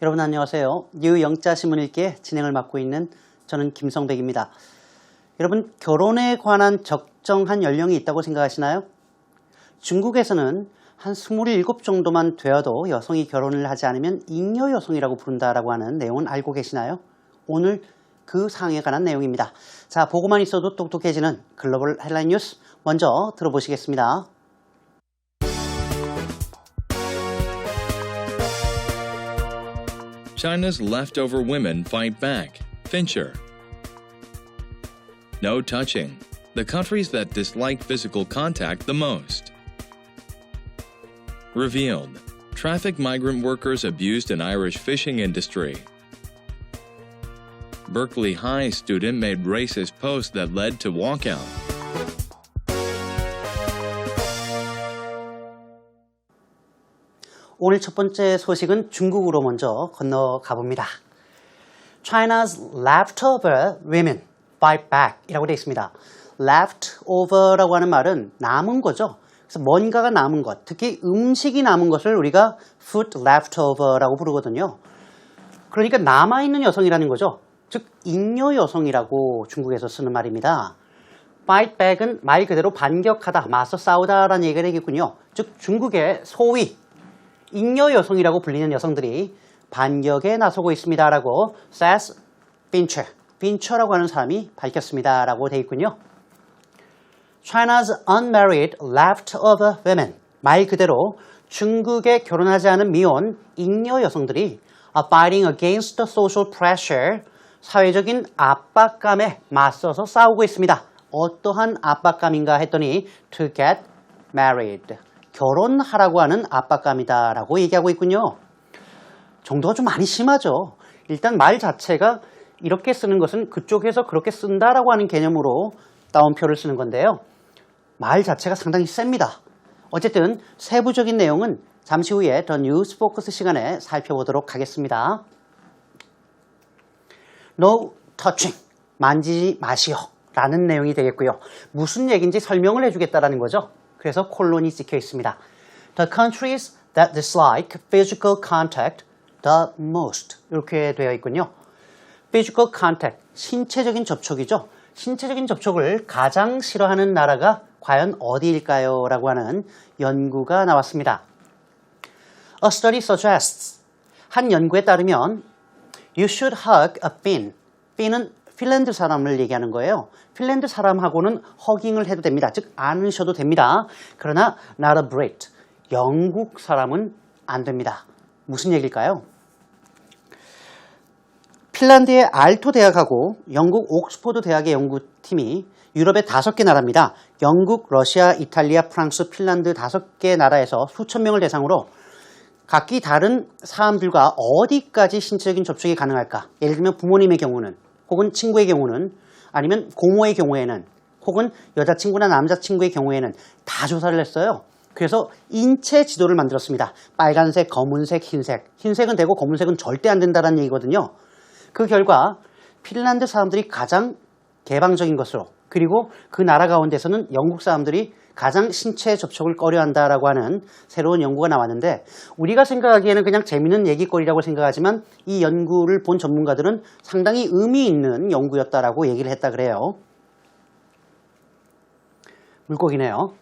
여러분 안녕하세요. 뉴영자신문 읽기의 진행을 맡고 있는 저는 김성백입니다. 여러분 결혼에 관한 적정한 연령이 있다고 생각하시나요? 중국에서는 한 27 정도만 되어도 여성이 결혼을 하지 않으면 잉여 여성이라고 부른다라고 하는 내용은 알고 계시나요? 오늘 그 사항에 관한 내용입니다. 자, 보고만 있어도 똑똑해지는 글로벌 헤드라인 뉴스 먼저 들어보시겠습니다. China's leftover women fight back. Fincher. No touching. The countries that dislike physical contact the most. Revealed. Traffic migrant workers abused in Irish fishing industry. Berkeley High student made racist post that led to walkout. 오늘 첫 번째 소식은 중국으로 먼저 건너가 봅니다. China's leftover women fight back 이라고 되어 있습니다. leftover라고 하는 말은 남은 거죠. 그래서 뭔가가 남은 것, 특히 음식이 남은 것을 우리가 food leftover라고 부르거든요. 그러니까 남아있는 여성이라는 거죠. 즉 잉여 여성이라고 중국에서 쓰는 말입니다. fight back은 말 그대로 반격하다, 맞서 싸우다라는 얘기가 되겠군요. 즉 중국의 소위 잉여 여성이라고 불리는 여성들이 반격에 나서고 있습니다라고 says Fincher라고 하는 사람이 밝혔습니다라고 되어 있군요. China's unmarried leftover women, 말 그대로 중국에 결혼하지 않은 미혼 잉여 여성들이 are fighting against the social pressure, 사회적인 압박감에 맞서서 싸우고 있습니다. 어떠한 압박감인가 했더니 to get married, 결혼하라고 하는 압박감이다라고 얘기하고 있군요. 정도가 좀 많이 심하죠. 일단 말 자체가 이렇게 쓰는 것은 그쪽에서 그렇게 쓴다라고 하는 개념으로 따옴표를 쓰는 건데요. 말 자체가 상당히 셉니다. 어쨌든 세부적인 내용은 잠시 후에 더 뉴스 포커스 시간에 살펴보도록 하겠습니다. No touching, 만지지 마시오 라는 내용이 되겠고요. 무슨 얘기인지 설명을 해주겠다라는 거죠. 그래서 콜론이 찍혀 있습니다. The countries that dislike physical contact the most, 이렇게 되어 있군요. Physical contact, 신체적인 접촉이죠. 신체적인 접촉을 가장 싫어하는 나라가 과연 어디일까요? 라고 하는 연구가 나왔습니다. A study suggests, 한 연구에 따르면 You should hug a Finn. Finn은 핀란드 사람을 얘기하는 거예요. 핀란드 사람하고는 허깅을 해도 됩니다. 즉 안으셔도 됩니다. 그러나 not a Brit, 영국 사람은 안 됩니다. 무슨 얘기일까요? 핀란드의 알토 대학하고 영국 옥스퍼드 대학의 연구팀이 유럽의 5개 나라입니다. 영국, 러시아, 이탈리아, 프랑스, 핀란드 5개 나라에서 수천 명을 대상으로 각기 다른 사람들과 어디까지 신체적인 접촉이 가능할까? 예를 들면 부모님의 경우는, 혹은 친구의 경우는, 아니면 고모의 경우에는, 혹은 여자친구나 남자친구의 경우에는 다 조사를 했어요. 그래서 인체 지도를 만들었습니다. 빨간색, 검은색, 흰색. 흰색은 되고 검은색은 절대 안 된다는 얘기거든요. 그 결과 핀란드 사람들이 가장 개방적인 것으로, 그리고 그 나라 가운데서는 영국 사람들이 가장 신체 접촉을 꺼려한다라고 하는 새로운 연구가 나왔는데, 우리가 생각하기에는 그냥 재미있는 얘기거리라고 생각하지만 이 연구를 본 전문가들은 상당히 의미 있는 연구였다라고 얘기를 했다 그래요. 물고기네요.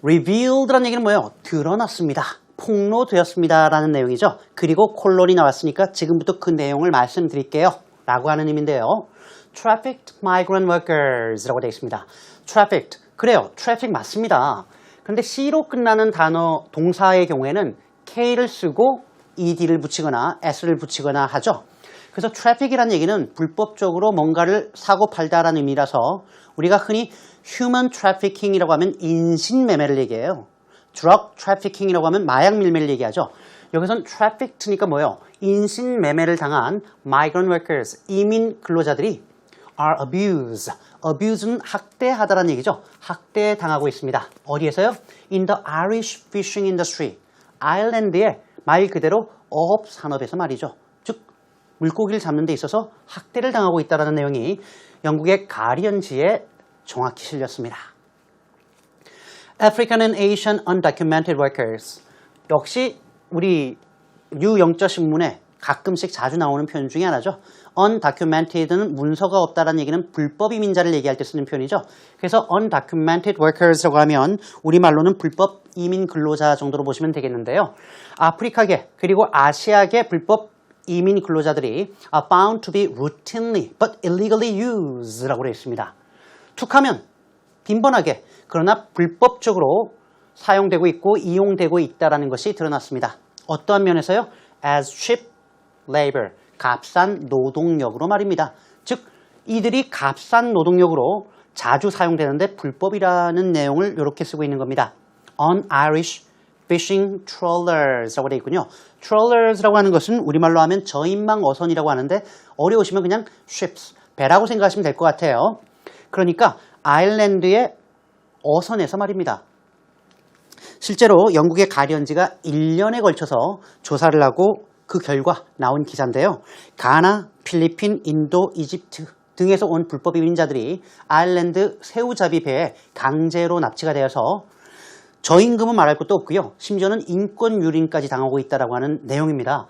Revealed라는 얘기는 뭐예요? 드러났습니다. 폭로되었습니다 라는 내용이죠. 그리고 콜론이 나왔으니까 지금부터 그 내용을 말씀드릴게요 라고 하는 의미인데요. Trafficked migrant workers 라고 되어 있습니다. Trafficked, 그래요. 트래픽 맞습니다. 그런데 C로 끝나는 단어 동사의 경우에는 K를 쓰고 ED를 붙이거나 S를 붙이거나 하죠. 그래서 트래픽이라는 얘기는 불법적으로 뭔가를 사고 팔다라는 의미라서 우리가 흔히 human trafficking이라고 하면 인신매매를 얘기해요. drug trafficking이라고 하면 마약 밀매를 얘기하죠. 여기서는 trafficked니까 뭐예요? 인신매매를 당한 migrant workers, 이민 근로자들이 are abused. abuse는 학대하다라는 얘기죠. 학대당하고 있습니다. 어디에서요? In the Irish fishing industry. 아일랜드의 말 그대로 어업 산업에서 말이죠. 즉 물고기를 잡는 데 있어서 학대를 당하고 있다는 내용이 영국의 가디언지에 정확히 실렸습니다. African and Asian undocumented workers. 역시 우리 뉴 영자 신문에 가끔씩 자주 나오는 표현 중에 하나죠. undocumented는 문서가 없다라는 얘기는 불법 이민자를 얘기할 때 쓰는 표현이죠. 그래서 undocumented workers라고 하면 우리말로는 불법 이민 근로자 정도로 보시면 되겠는데요. 아프리카계 그리고 아시아계 불법 이민 근로자들이 are found to be routinely but illegally used라고 되어 있습니다. 툭하면 빈번하게 그러나 불법적으로 사용되고 있고 이용되고 있다는 것이 드러났습니다. 어떠한 면에서요? as cheap labor, 값싼 노동력으로 말입니다. 즉 이들이 값싼 노동력으로 자주 사용되는데 불법이라는 내용을 이렇게 쓰고 있는 겁니다. on Irish fishing trawlers라고 되어 있군요. trawlers라고 하는 것은 우리말로 하면 저인망 어선이라고 하는데 어려우시면 그냥 ships, 배라고 생각하시면 될 것 같아요. 그러니까 아일랜드의 어선에서 말입니다. 실제로 영국의 가디언지가 1년에 걸쳐서 조사를 하고 그 결과 나온 기사인데요. 가나, 필리핀, 인도, 이집트 등에서 온 불법 이민자들이 아일랜드 새우잡이 배에 강제로 납치가 되어서 저임금은 말할 것도 없고요. 심지어는 인권 유린까지 당하고 있다고 하는 내용입니다.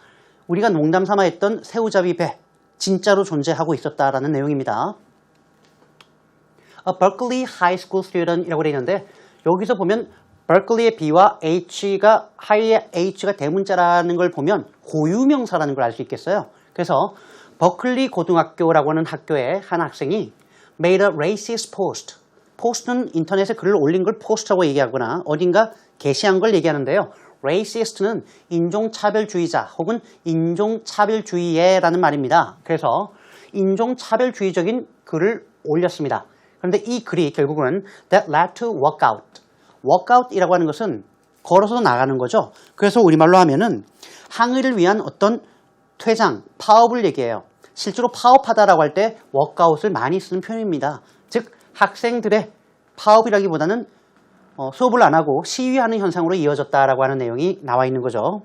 우리가 농담 삼아 했던 새우잡이 배 진짜로 존재하고 있었다라는 내용입니다. A Berkeley High School student이라고 되어 있는데 여기서 보면 Berkeley의 B와 H가 하이의 H가 대문자라는 걸 보면 고유명사라는 걸 알 수 있겠어요. 그래서 버클리 고등학교라고 하는 학교의 한 학생이 made a racist post. post는 인터넷에 글을 올린 걸 post라고 얘기하거나 어딘가 게시한 걸 얘기하는데요. racist는 인종차별주의자 혹은 인종차별주의예라는 말입니다. 그래서 인종차별주의적인 글을 올렸습니다. 그런데 이 글이 결국은 that led to walkout. walkout이라고 하는 것은 걸어서 나가는 거죠. 그래서 우리말로 하면은 항의를 위한 어떤 퇴장, 파업을 얘기해요. 실제로 파업하다라고 할 때 walkout을 많이 쓰는 표현입니다. 즉 학생들의 파업이라기보다는 수업을 안 하고 시위하는 현상으로 이어졌다라고 하는 내용이 나와 있는 거죠.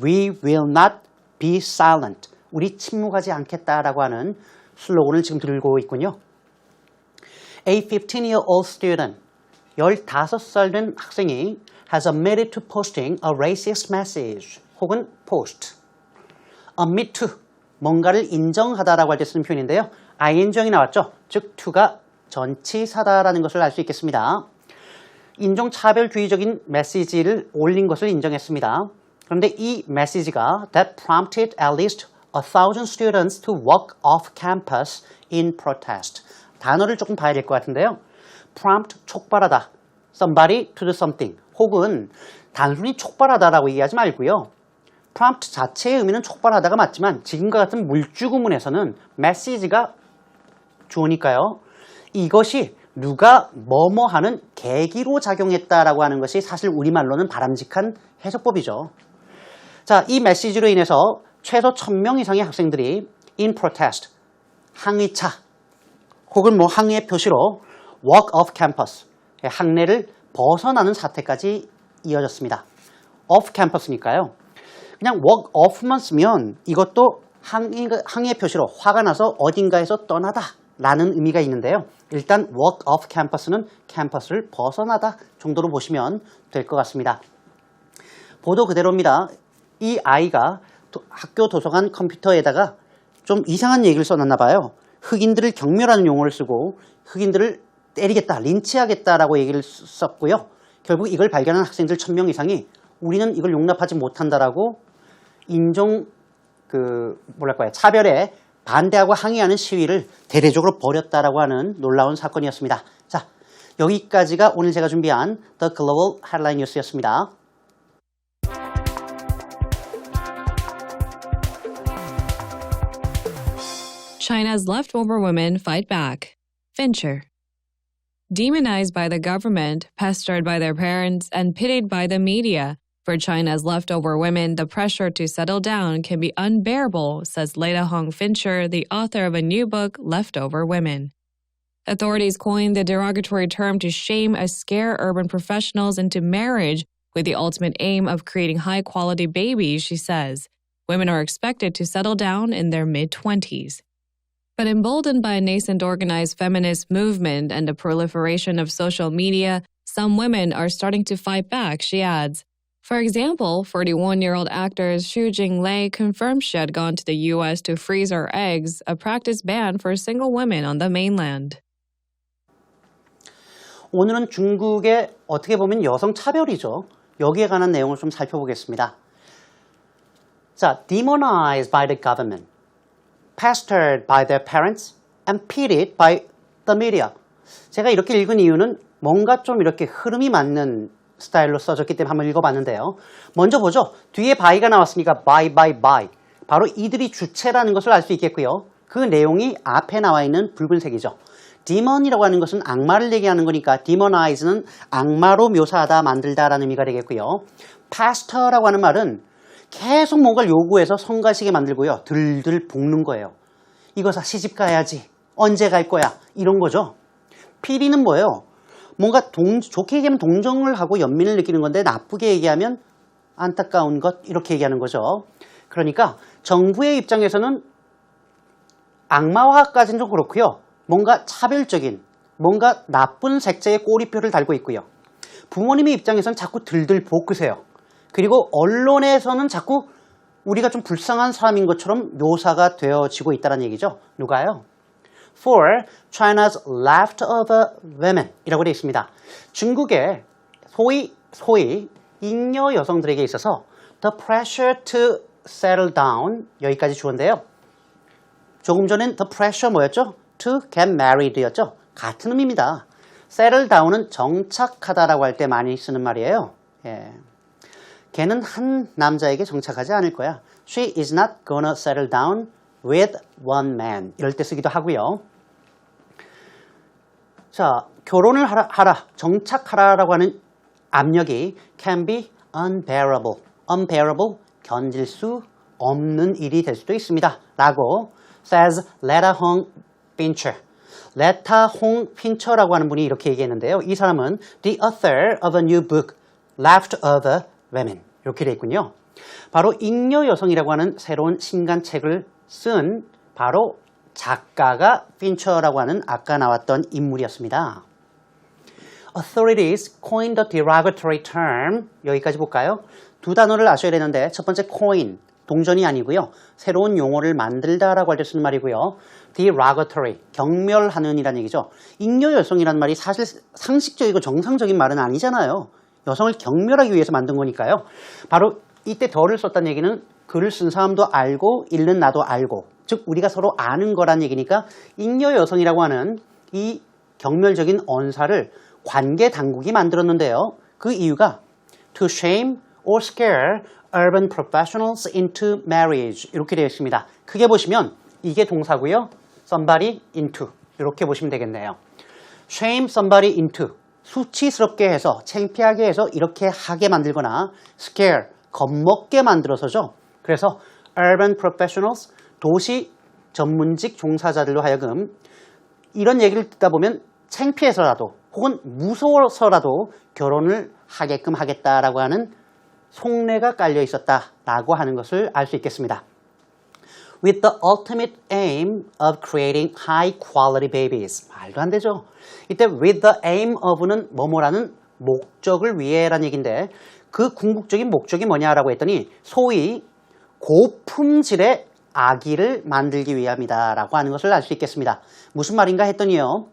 We will not be silent. 우리 침묵하지 않겠다라고 하는 슬로건을 지금 들고 있군요. A 15-year-old student, 15살 된 학생이 has admitted to posting a racist message 혹은 post. admit to, 뭔가를 인정하다라고 할 때 쓰는 표현인데요. ing형이 나왔죠. 즉 to가 전치사다라는 것을 알 수 있겠습니다. 인종차별주의적인 메시지를 올린 것을 인정했습니다. 그런데 이 메시지가 that prompted at least 1,000 students to walk off campus in protest. 단어를 조금 봐야 될 것 같은데요. prompt, 촉발하다. somebody to do something. 혹은 단순히 촉발하다라고 얘기하지 말고요. prompt 자체의 의미는 촉발하다가 맞지만 지금과 같은 물주구문에서는 메시지가 주어니까요. 이것이 누가 뭐뭐 하는 계기로 작용했다라고 하는 것이 사실 우리말로는 바람직한 해석법이죠. 자, 이 메시지로 인해서 최소 1,000명 이상의 학생들이 in protest, 항의차 혹은 뭐 항의의 표시로 walk off campus, 학내를 벗어나는 사태까지 이어졌습니다. off campus니까요. 그냥 walk off만 쓰면 이것도 항의의 표시로 화가 나서 어딘가에서 떠나다 라는 의미가 있는데요. 일단 walk off campus는 캠퍼스를 벗어나다 정도로 보시면 될 것 같습니다. 보도 그대로입니다. 이 아이가 학교 도서관 컴퓨터에다가 좀 이상한 얘기를 써놨나 봐요. 흑인들을 경멸하는 용어를 쓰고 흑인들을 때리겠다, 린치하겠다라고 얘기를 썼고요. 결국 이걸 발견한 학생들 1,000명 이상이 우리는 이걸 용납하지 못한다라고 인종 차별에 반대하고 항의하는 시위를 대대적으로 벌였다라고 하는 놀라운 사건이었습니다. 자, 여기까지가 오늘 제가 준비한 The Global Headline News였습니다. China's leftover women fight back. Fincher. Demonized by the government, pestered by their parents, and pitied by the media, for China's leftover women, the pressure to settle down can be unbearable, says Leda Hong Fincher, the author of a new book, Leftover Women. Authorities coined the derogatory term to shame or scare urban professionals into marriage with the ultimate aim of creating high-quality babies, she says. Women are expected to settle down in their mid-20s. But emboldened by a nascent organized feminist movement and the proliferation of social media, some women are starting to fight back, she adds. For example, 41-year-old actor Xu Jinglei confirmed she had gone to the U.S. to freeze her eggs, a practice banned for single women on the mainland. 오늘은 중국의 어떻게 보면 여성 차별이죠. 여기에 관한 내용을 좀 살펴보겠습니다. 자, demonized by the government, pestered by their parents, and pitied by the media. 제가 이렇게 읽은 이유는 뭔가 좀 이렇게 흐름이 맞는 스타일로 써졌기 때문에 한번 읽어봤는데요. 먼저 보죠. 뒤에 by가 나왔으니까 by. 바로 이들이 주체라는 것을 알 수 있겠고요. 그 내용이 앞에 나와 있는 붉은색이죠. demon이라고 하는 것은 악마를 얘기하는 거니까 demonize는 악마로 묘사하다, 만들다라는 의미가 되겠고요. pastor라고 하는 말은 계속 뭔가를 요구해서 성가시게 만들고요. 들들 볶는 거예요. 이거 다 시집 가야지. 언제 갈 거야? 이런 거죠. 피리는 뭐예요? 뭔가 좋게 얘기하면 동정을 하고 연민을 느끼는 건데 나쁘게 얘기하면 안타까운 것 이렇게 얘기하는 거죠. 그러니까 정부의 입장에서는 악마화까지는 좀 그렇고요. 뭔가 차별적인, 뭔가 나쁜 색채의 꼬리표를 달고 있고요. 부모님의 입장에서는 자꾸 들들 볶으세요. 그리고 언론에서는 자꾸 우리가 좀 불쌍한 사람인 것처럼 묘사가 되어지고 있다는 얘기죠. 누가요? For China's leftover women 이라고 되어 있습니다. 중국의 소위 잉여 여성들에게 있어서 the pressure to settle down 여기까지 주어인데요. 조금 전엔 the pressure 뭐였죠? To get married 였죠. 같은 의미입니다. settle down은 정착하다라고 할 때 많이 쓰는 말이에요. 예. 걔는 한 남자에게 정착하지 않을 거야. She is not gonna settle down with one man. 이럴 때 쓰기도 하고요. 자, 결혼을 하라, 정착하라라고 하는 압력이 can be unbearable. unbearable, 견딜 수 없는 일이 될 수도 있습니다. 라고 says Letta Hong Fincher. Letta Hong Fincher라고 하는 분이 이렇게 얘기했는데요. 이 사람은 the author of a new book, Leftover Women. 이렇게 되어 있군요. 바로 잉여 여성이라고 하는 새로운 신간책을 쓴 바로 작가가 핀처라고 하는 아까 나왔던 인물이었습니다. Authorities coined the derogatory term. 여기까지 볼까요? 두 단어를 아셔야 되는데 첫 번째 coin, 동전이 아니고요. 새로운 용어를 만들다라고 할 때 쓰는 말이고요. derogatory, 경멸하는 이라는 얘기죠. 잉여 여성이라는 말이 사실 상식적이고 정상적인 말은 아니잖아요. 여성을 경멸하기 위해서 만든 거니까요. 바로 이때 더를 썼다는 얘기는 글을 쓴 사람도 알고 읽는 나도 알고 즉 우리가 서로 아는 거란 얘기니까 잉여 여성이라고 하는 이 경멸적인 언사를 관계 당국이 만들었는데요. 그 이유가 to shame or scare urban professionals into marriage 이렇게 되어 있습니다. 크게 보시면 이게 동사고요. somebody into 이렇게 보시면 되겠네요. shame somebody into 수치스럽게 해서 창피하게 해서 이렇게 하게 만들거나 scare 겁먹게 만들어서죠. 그래서 urban professionals 도시 전문직 종사자들로 하여금 이런 얘기를 듣다 보면 창피해서라도 혹은 무서워서라도 결혼을 하게끔 하겠다라고 하는 속내가 깔려 있었다라고 하는 것을 알 수 있겠습니다. With the ultimate aim of creating high quality babies. 말도 안 되죠. 이때 with the aim of는 뭐뭐라는 목적을 위해라는 얘기인데 그 궁극적인 목적이 뭐냐라고 했더니 소위 고품질의 아기를 만들기 위함이다 라고 하는 것을 알 수 있겠습니다. 무슨 말인가 했더니요.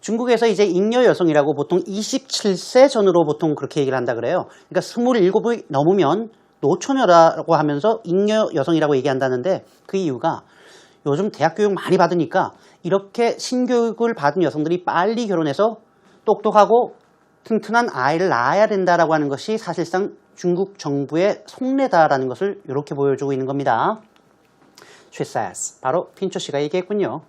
중국에서 이제 잉여 여성이라고 보통 27세 전으로 보통 그렇게 얘기를 한다 그래요. 그러니까 27이 넘으면 노처녀라고 하면서 잉여 여성이라고 얘기한다는데 그 이유가 요즘 대학 교육 많이 받으니까 이렇게 신교육을 받은 여성들이 빨리 결혼해서 똑똑하고 튼튼한 아이를 낳아야 된다라고 하는 것이 사실상 중국 정부의 속내다라는 것을 이렇게 보여주고 있는 겁니다. She says. 바로 핀처 씨가 얘기했군요.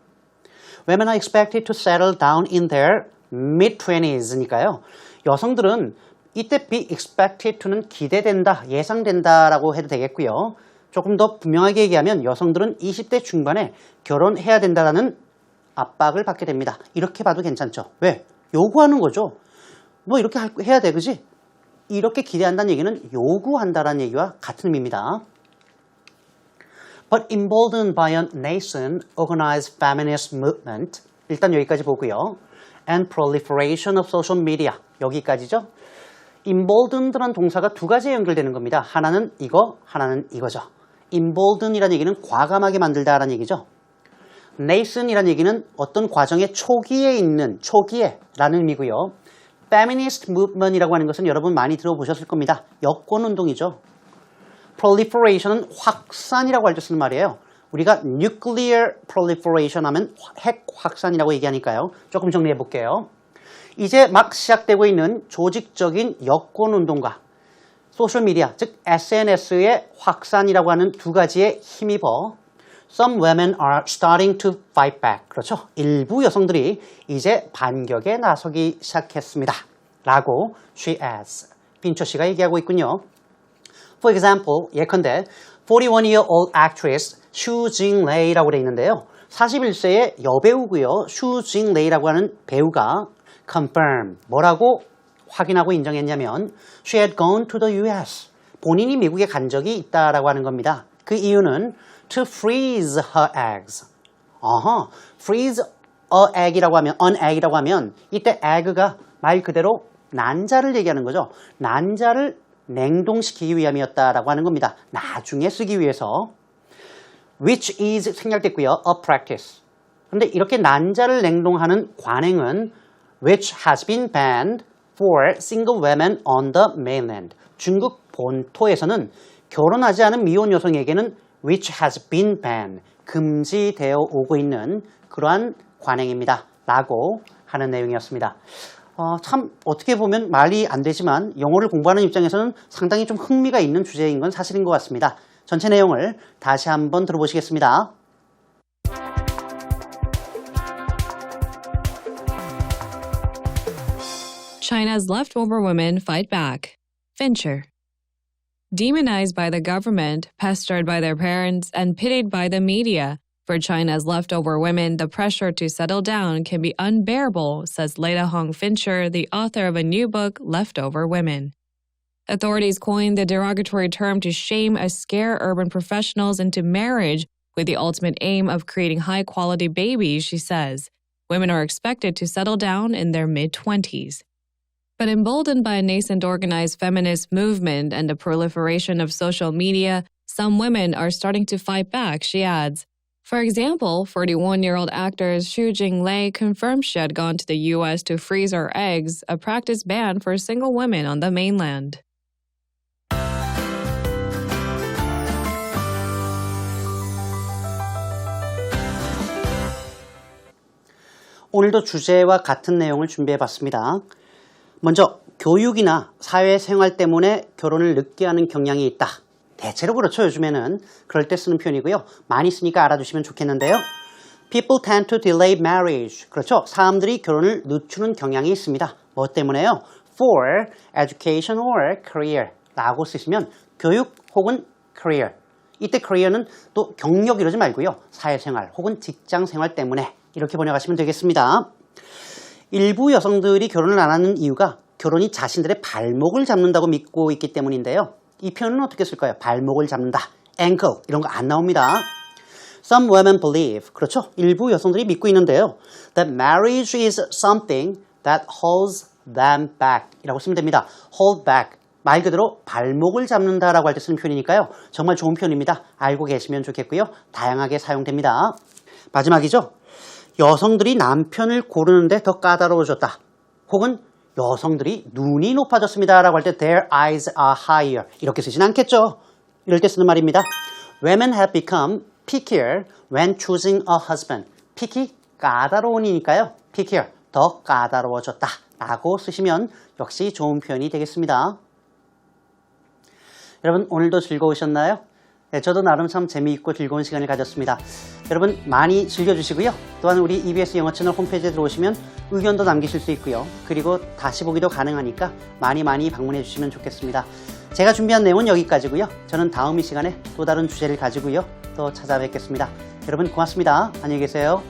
Women are expected to settle down in their mid-20s니까요. 여성들은 이때 be expected to는 기대된다, 예상된다라고 해도 되겠고요. 조금 더 분명하게 얘기하면 여성들은 20대 중반에 결혼해야 된다라는 압박을 받게 됩니다. 이렇게 봐도 괜찮죠. 왜? 요구하는 거죠. 뭐 이렇게 해야 돼, 그지? 이렇게 기대한다는 얘기는 요구한다라는 얘기와 같은 의미입니다. But emboldened by a nascent organized feminist movement. 일단 여기까지 보고요. And proliferation of social media. 여기까지죠. emboldened라는 동사가 두 가지에 연결되는 겁니다. 하나는 이거, 하나는 이거죠. embolden이라는 얘기는 과감하게 만들다라는 얘기죠. nascen이라는 얘기는 어떤 과정의 초기에 있는, 초기에라는 의미고요. feminist movement이라고 하는 것은 여러분 많이 들어보셨을 겁니다. 여권운동이죠. proliferation은 확산이라고 할 때 쓰는 말이에요. 우리가 nuclear proliferation 하면 핵 확산이라고 얘기하니까요. 조금 정리해 볼게요. 이제 막 시작되고 있는 조직적인 여권운동과 소셜미디어, 즉 SNS의 확산이라고 하는 두 가지에 힘입어 Some women are starting to fight back. 그렇죠. 일부 여성들이 이제 반격에 나서기 시작했습니다. 라고 she adds. 빈처 씨가 얘기하고 있군요. For example, 예컨대 41-year-old actress Xu Jinglei라고 되어 있는데요. 41세의 여배우고요. Xu Jinglei라고 하는 배우가 confirm, 뭐라고 확인하고 인정했냐면 she had gone to the US. 본인이 미국에 간 적이 있다라고 하는 겁니다. 그 이유는 to freeze her eggs. freeze an egg이라고 하면 이때 egg가 말 그대로 난자를 얘기하는 거죠. 난자를 냉동시키기 위함이었다라고 하는 겁니다. 나중에 쓰기 위해서. which is 생략됐고요. a practice. 그런데 이렇게 난자를 냉동하는 관행은 which has been banned for single women on the mainland. 중국 본토에서는 결혼하지 않은 미혼 여성에게는 which has been banned, 금지되어 오고 있는 그러한 관행입니다. 라고 하는 내용이었습니다. 참 어떻게 보면 말이 안 되지만 영어를 공부하는 입장에서는 상당히 좀 흥미가 있는 주제인 건 사실인 것 같습니다. 전체 내용을 다시 한번 들어보시겠습니다. China's leftover women fight back. Fincher. Demonized by the government, pestered by their parents, and pitied by the media, for China's leftover women, the pressure to settle down can be unbearable, says Leda Hong Fincher, the author of a new book, Leftover Women. Authorities coined the derogatory term to shame or scare urban professionals into marriage with the ultimate aim of creating high-quality babies, she says. Women are expected to settle down in their mid-20s. But emboldened by a nascent organized feminist movement and the proliferation of social media, some women are starting to fight back, she adds. For example, 41-year-old actor Xu Jinglei confirmed she had gone to the U.S. to freeze her eggs, a practice banned for single women on the mainland. 오늘도 주제와 같은 내용을 준비해봤습니다. 먼저 교육이나 사회생활 때문에 결혼을 늦게 하는 경향이 있다. 대체로 그렇죠. 요즘에는 그럴 때 쓰는 표현이고요. 많이 쓰니까 알아두시면 좋겠는데요. People tend to delay marriage. 그렇죠. 사람들이 결혼을 늦추는 경향이 있습니다. 뭐 때문에요? For education or career 라고 쓰시면 교육 혹은 career. 이때 career는 또 경력 이러지 말고요. 사회생활 혹은 직장생활 때문에 이렇게 번역하시면 되겠습니다. 일부 여성들이 결혼을 안 하는 이유가 결혼이 자신들의 발목을 잡는다고 믿고 있기 때문인데요. 이 표현은 어떻게 쓸까요? 발목을 잡는다, ankle 이런 거 안 나옵니다. Some women believe, 그렇죠? 일부 여성들이 믿고 있는데요. That marriage is something that holds them back 이라고 쓰면 됩니다. hold back, 말 그대로 발목을 잡는다라고 할 때 쓰는 표현이니까요. 정말 좋은 표현입니다. 알고 계시면 좋겠고요. 다양하게 사용됩니다. 마지막이죠. 여성들이 남편을 고르는데 더 까다로워졌다. 혹은 여성들이 눈이 높아졌습니다 라고 할 때 their eyes are higher 이렇게 쓰진 않겠죠. 이럴 때 쓰는 말입니다. Women have become pickier when choosing a husband. picky, 까다로운이니까요. pickier, 더 까다로워졌다 라고 쓰시면 역시 좋은 표현이 되겠습니다. 여러분 오늘도 즐거우셨나요? 네, 저도 나름 참 재미있고 즐거운 시간을 가졌습니다. 여러분 많이 즐겨주시고요. 또한 우리 EBS 영어 채널 홈페이지에 들어오시면 의견도 남기실 수 있고요. 그리고 다시 보기도 가능하니까 많이 방문해 주시면 좋겠습니다. 제가 준비한 내용은 여기까지고요. 저는 다음 이 시간에 또 다른 주제를 가지고요. 또 찾아뵙겠습니다. 여러분 고맙습니다. 안녕히 계세요.